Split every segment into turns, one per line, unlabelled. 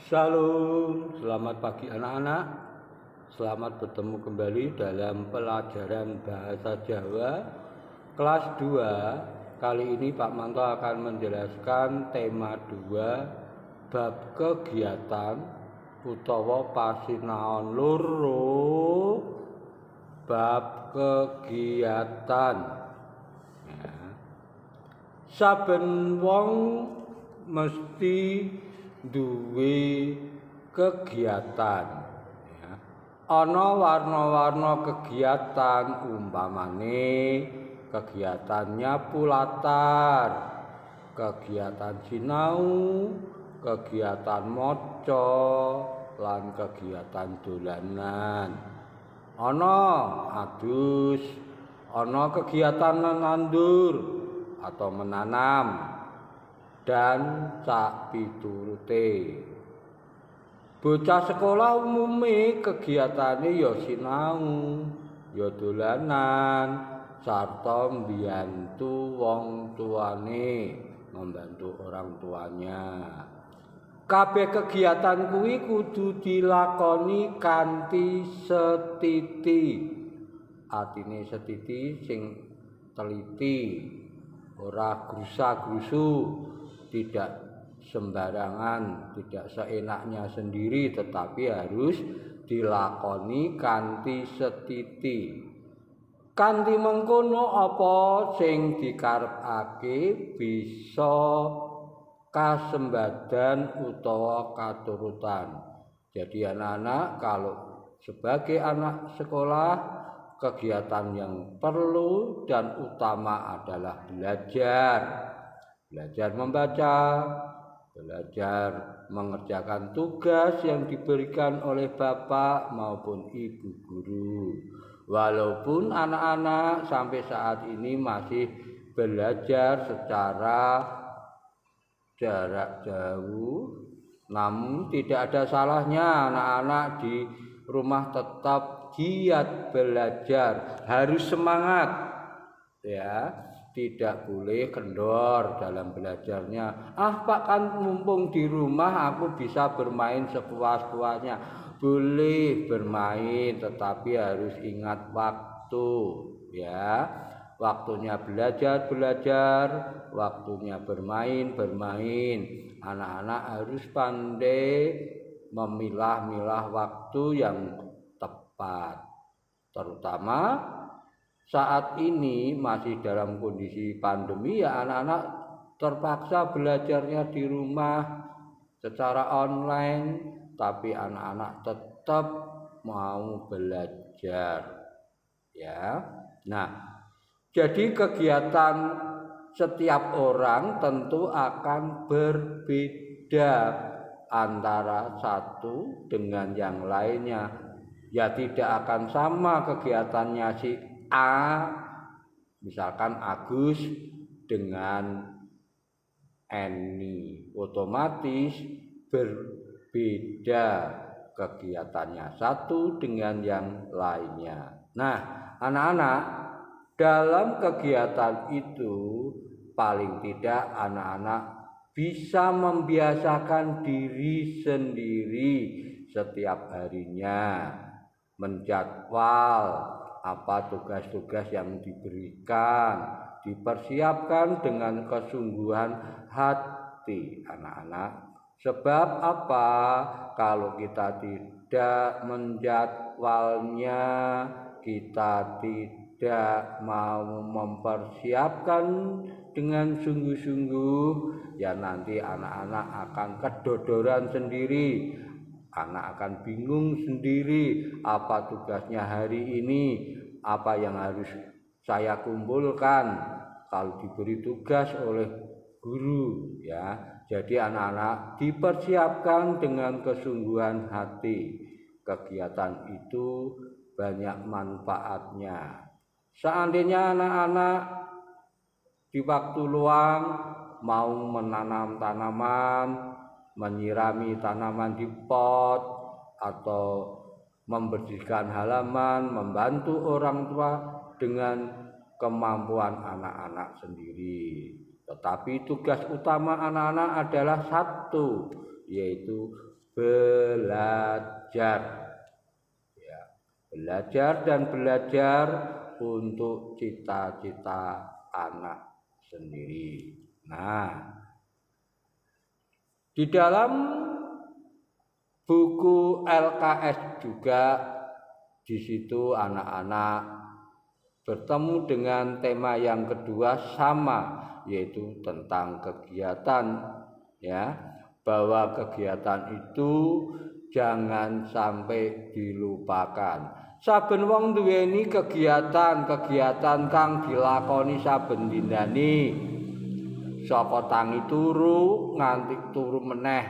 Shalom, selamat pagi anak-anak. Selamat bertemu kembali dalam pelajaran Bahasa Jawa kelas 2. Kali ini Pak Manto akan menjelaskan tema 2 bab kegiatan utawa pasinaon loro bab kegiatan. Ya. Saben wong mesti duwe kegiatan, ya. Ana warna-warna kegiatan, umpamane kegiatan nyapu latar, kegiatan sinau, kegiatan maca, lan kegiatan dolanan. Ana adus, ana kegiatan nandur atau menanam, dan sak piturute. Bocah sekolah umume kegiatane ya sinau, ya dolanan, sarta mbiyantu wong tuane, membantu orang tuanya. Kabeh kegiatan kuwi kudu dilakoni kanthi setiti. Artine setiti sing teliti, ora grusa-grusu, tidak sembarangan, tidak seenaknya sendiri, tetapi harus dilakoni kanthi setiti. Kanthi mengkono apa sing dikarepake bisa kasembadan utawa katurutan. Jadi anak-anak, kalau sebagai anak sekolah, kegiatan yang perlu dan utama adalah belajar. Belajar membaca, belajar mengerjakan tugas yang diberikan oleh bapak maupun ibu guru. Walaupun anak-anak sampai saat ini masih belajar secara jarak jauh, namun tidak ada salahnya anak-anak di rumah tetap giat belajar, harus semangat, ya. Tidak boleh kendor dalam belajarnya. Pak, kan mumpung di rumah aku bisa bermain sepuas-puasnya. Boleh bermain, tetapi harus ingat waktu, ya. Waktunya belajar, waktunya bermain. Anak-anak harus pandai memilah-milah waktu yang tepat. Terutama saat ini masih dalam kondisi pandemi, ya, anak-anak terpaksa belajarnya di rumah secara online, tapi anak-anak tetap mau belajar, ya. Nah, jadi kegiatan setiap orang tentu akan berbeda antara satu dengan yang lainnya. Ya, tidak akan sama kegiatannya si A, misalkan Agus dengan Eni, otomatis berbeda kegiatannya satu dengan yang lainnya. Nah, anak-anak, dalam kegiatan itu paling tidak anak-anak bisa membiasakan diri sendiri setiap harinya, menjadwal apa tugas-tugas yang diberikan, dipersiapkan dengan kesungguhan hati anak-anak. Sebab apa? Kalau kita tidak menjadwalnya, kita tidak mau mempersiapkan dengan sungguh-sungguh, ya nanti anak-anak akan kedodoran sendiri. Anak akan bingung sendiri, apa tugasnya hari ini, apa yang harus saya kumpulkan kalau diberi tugas oleh guru, ya. Jadi anak-anak dipersiapkan dengan kesungguhan hati. Kegiatan itu banyak manfaatnya. Seandainya anak-anak di waktu luang mau menanam tanaman, menyirami tanaman di pot, atau membersihkan halaman, membantu orang tua dengan kemampuan anak-anak sendiri. Tetapi tugas utama anak-anak adalah satu, yaitu belajar. Ya, belajar dan belajar untuk cita-cita anak sendiri. Nah, di dalam buku LKS juga di situ anak-anak bertemu dengan tema yang kedua sama, yaitu tentang kegiatan, ya, bahwa kegiatan itu jangan sampai dilupakan. Saben wong duweni kegiatan kang dilakoni saben dinane. Saka tangi turu nganti turu meneh,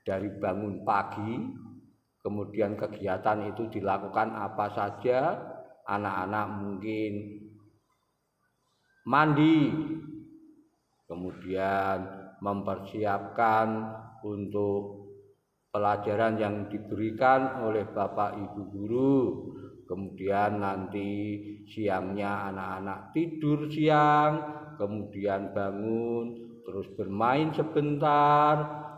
dari bangun pagi, kemudian kegiatan itu dilakukan apa saja. Anak-anak mungkin mandi, kemudian mempersiapkan untuk pelajaran yang diberikan oleh Bapak Ibu guru. Kemudian nanti siangnya anak-anak tidur siang, kemudian bangun, terus bermain sebentar,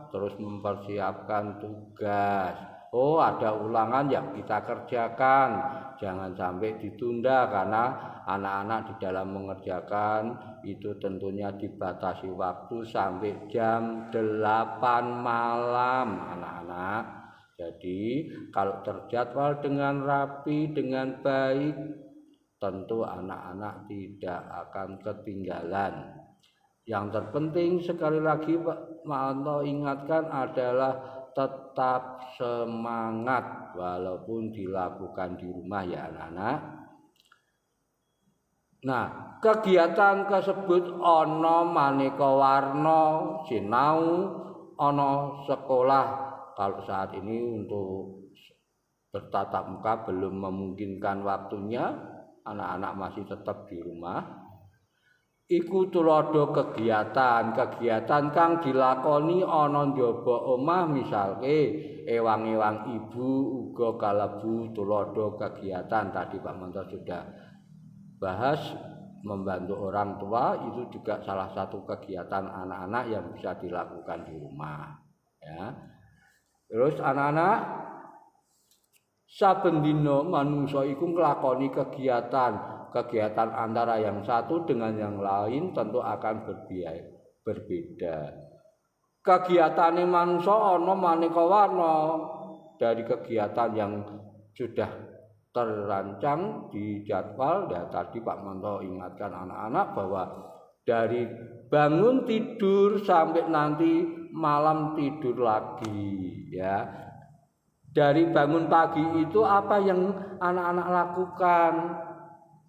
terus mempersiapkan tugas. Oh, ada ulangan yang kita kerjakan, jangan sampai ditunda, karena anak-anak di dalam mengerjakan itu tentunya dibatasi waktu sampai jam 8 malam anak-anak. Jadi kalau terjadwal dengan rapi, dengan baik, tentu anak-anak tidak akan ketinggalan. Yang terpenting sekali lagi Pak Manto ingatkan adalah tetap semangat walaupun dilakukan di rumah, ya anak-anak. Nah, kegiatan tersebut ana maneka warna, sinau ana sekolah. Kalau saat ini untuk bertatap muka belum memungkinkan waktunya, anak-anak masih tetap di rumah. Iku tulodo kegiatan kang dilakoni ana njaba omah, misalke ewang-ewang ibu uga kalebu tulodo kegiatan. Tadi Pak Manto sudah bahas, membantu orang tua itu juga salah satu kegiatan anak-anak yang bisa dilakukan di rumah, ya. Terus anak-anak saben dina manungsa iku nglakoni kegiatan antara yang satu dengan yang lain tentu akan berbeda. Kegiatane manungsa ana maneka warna, dari kegiatan yang sudah terancang di jadwal. Ya, tadi Pak Manto ingatkan anak-anak bahwa dari bangun tidur sampai nanti malam tidur lagi, ya. Dari bangun pagi itu apa yang anak-anak lakukan,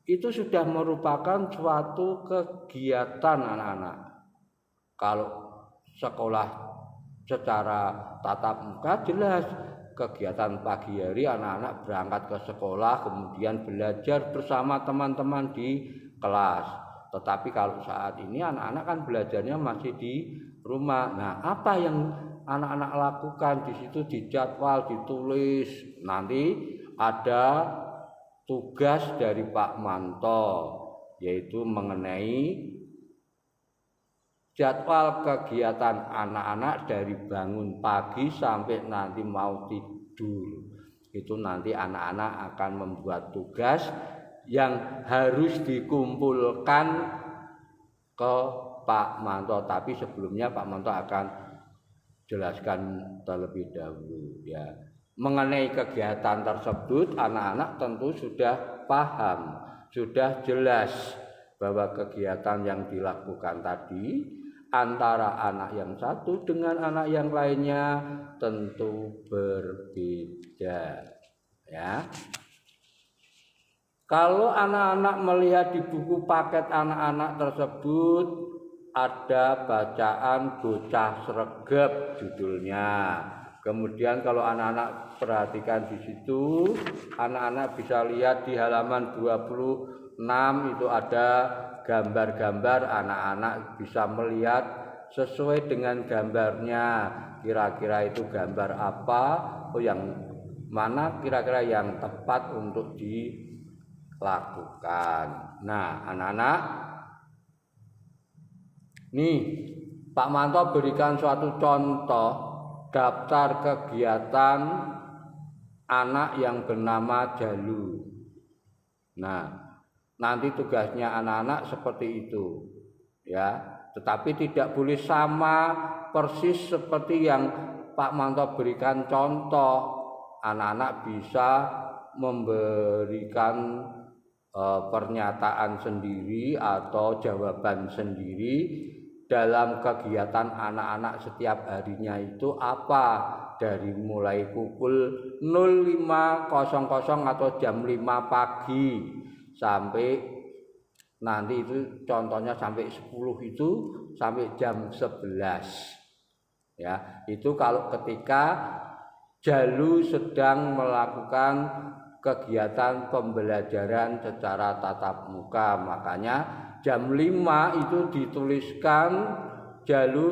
itu sudah merupakan suatu kegiatan anak-anak. Kalau sekolah secara tatap muka jelas kegiatan pagi hari anak-anak berangkat ke sekolah, kemudian belajar bersama teman-teman di kelas. Tetapi kalau saat ini anak-anak kan belajarnya masih di rumah. Nah, apa yang anak-anak lakukan di situ dijadwal, ditulis. Nanti ada tugas dari Pak Manto, yaitu mengenai jadwal kegiatan anak-anak dari bangun pagi sampai nanti mau tidur. Itu nanti anak-anak akan membuat tugas yang harus dikumpulkan ke Pak Manto. Tapi sebelumnya Pak Manto akan jelaskan terlebih dahulu, ya. Mengenai kegiatan tersebut anak-anak tentu sudah paham, sudah jelas bahwa kegiatan yang dilakukan tadi antara anak yang satu dengan anak yang lainnya tentu berbeda, ya. Kalau anak-anak melihat di buku paket anak-anak tersebut ada bacaan Bocah Sregep judulnya. Kemudian kalau anak-anak perhatikan di situ, anak-anak bisa lihat di halaman 26 itu ada gambar-gambar. Anak-anak bisa melihat sesuai dengan gambarnya, kira-kira itu gambar apa, yang mana kira-kira yang tepat untuk dilakukan. Nah, anak-anak, nih Pak Manto berikan suatu contoh daftar kegiatan anak yang bernama Jalu. Nah, nanti tugasnya anak-anak seperti itu, ya. Tetapi tidak boleh sama persis seperti yang Pak Manto berikan contoh. Anak-anak bisa memberikan pernyataan sendiri atau jawaban sendiri dalam kegiatan anak-anak setiap harinya itu apa, dari mulai pukul 05.00 atau jam 5 pagi sampai nanti itu contohnya sampai 10 itu sampai jam 11. Ya, itu kalau ketika Jalu sedang melakukan kegiatan pembelajaran secara tatap muka. Makanya jam 5 itu dituliskan Jalu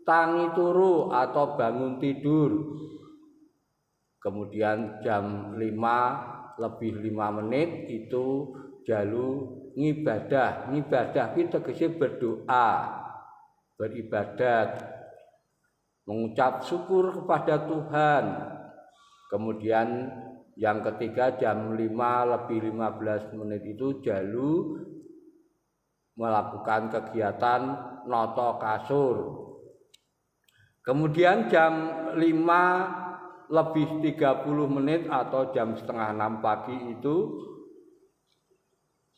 tangi turu atau bangun tidur. Kemudian jam 5 lebih 5 menit itu Jalu ngibadah. Ngibadah itu tegese berdoa, beribadat, mengucap syukur kepada Tuhan. Kemudian yang ketiga jam 5 lebih 15 menit itu Jalu melakukan kegiatan noto kasur. Kemudian jam 5 lebih 30 menit atau jam setengah 6 pagi itu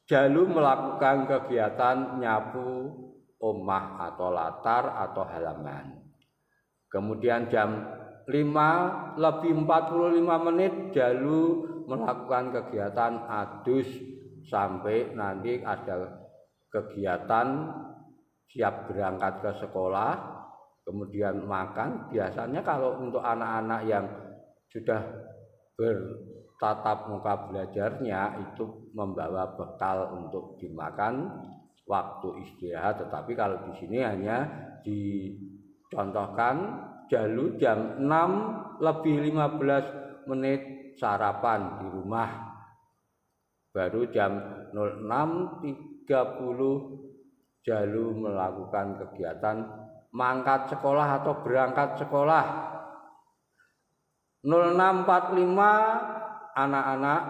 Jalu melakukan kegiatan nyapu omah atau latar atau halaman. Kemudian jam 5 lebih 45 menit Jalu melakukan kegiatan adus sampai nanti ada kegiatan siap berangkat ke sekolah, kemudian makan. Biasanya kalau untuk anak-anak yang sudah bertatap muka belajarnya itu membawa bekal untuk dimakan waktu istirahat, tetapi kalau di sini hanya dicontohkan Jalu jam 6 lebih 15 menit sarapan di rumah, baru jam 06.30 Jalu melakukan kegiatan mangkat sekolah atau berangkat sekolah. 06.45 anak-anak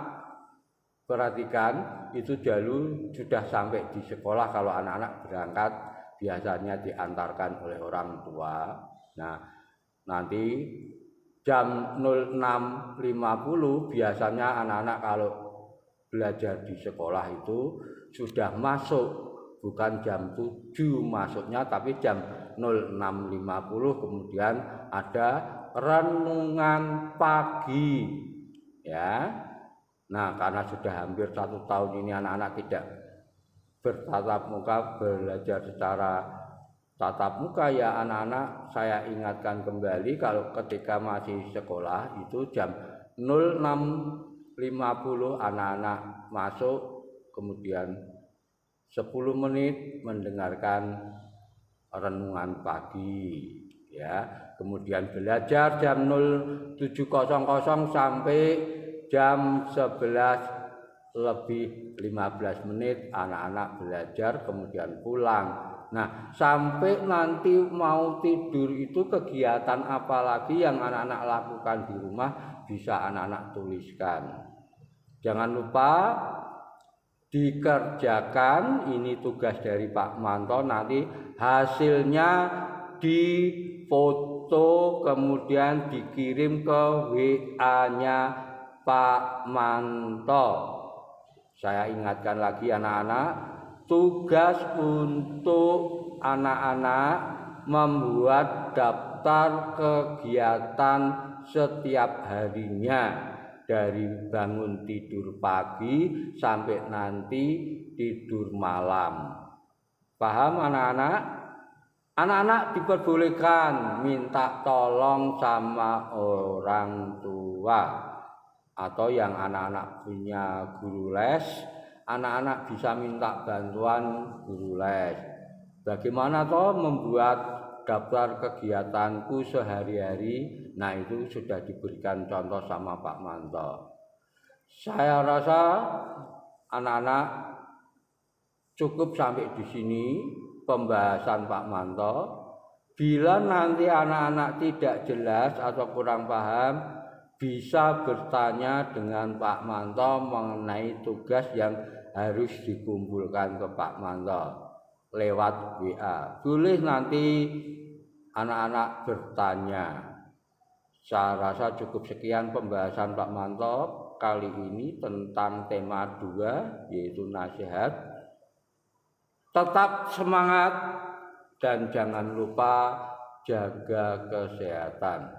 perhatikan itu Jalu sudah sampai di sekolah. Kalau anak-anak berangkat biasanya diantarkan oleh orang tua. Nah, nanti jam 06.50 biasanya anak-anak kalau belajar di sekolah itu sudah masuk, bukan jam 7 masuknya, tapi jam 06.50. Kemudian ada renungan pagi, ya. Nah, karena sudah hampir 1 tahun ini anak-anak tidak bertatap muka, belajar secara tatap muka, ya anak-anak saya ingatkan kembali kalau ketika masih sekolah itu jam 06.50 anak-anak masuk, kemudian 10 menit mendengarkan renungan pagi, ya. Kemudian belajar jam 07.00 sampai jam 11 lebih 15 menit anak-anak belajar, kemudian pulang. Nah, sampai nanti mau tidur itu kegiatan apa lagi yang anak-anak lakukan di rumah bisa anak-anak tuliskan. Jangan lupa dikerjakan, ini tugas dari Pak Manto, nanti hasilnya difoto kemudian dikirim ke WA-nya Pak Manto. Saya ingatkan lagi anak-anak, tugas untuk anak-anak membuat daftar kegiatan setiap harinya dari bangun tidur pagi sampai nanti tidur malam. Paham anak-anak? Anak-anak diperbolehkan minta tolong sama orang tua, atau yang anak-anak punya guru les, anak-anak bisa minta bantuan guru les. Bagaimana toh membuat daftar kegiatanku sehari-hari? Nah, itu sudah diberikan contoh sama Pak Manto. Saya rasa anak-anak cukup sampai di sini pembahasan Pak Manto. Bila nanti anak-anak tidak jelas atau kurang paham, bisa bertanya dengan Pak Manto mengenai tugas yang harus dikumpulkan ke Pak Manto lewat WA. Boleh nanti anak-anak bertanya. Saya rasa cukup sekian pembahasan Pak Manto kali ini tentang tema 2 yaitu nasihat. Tetap semangat dan jangan lupa jaga kesehatan.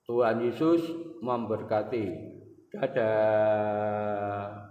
Tuhan Yesus memberkati. Dadah.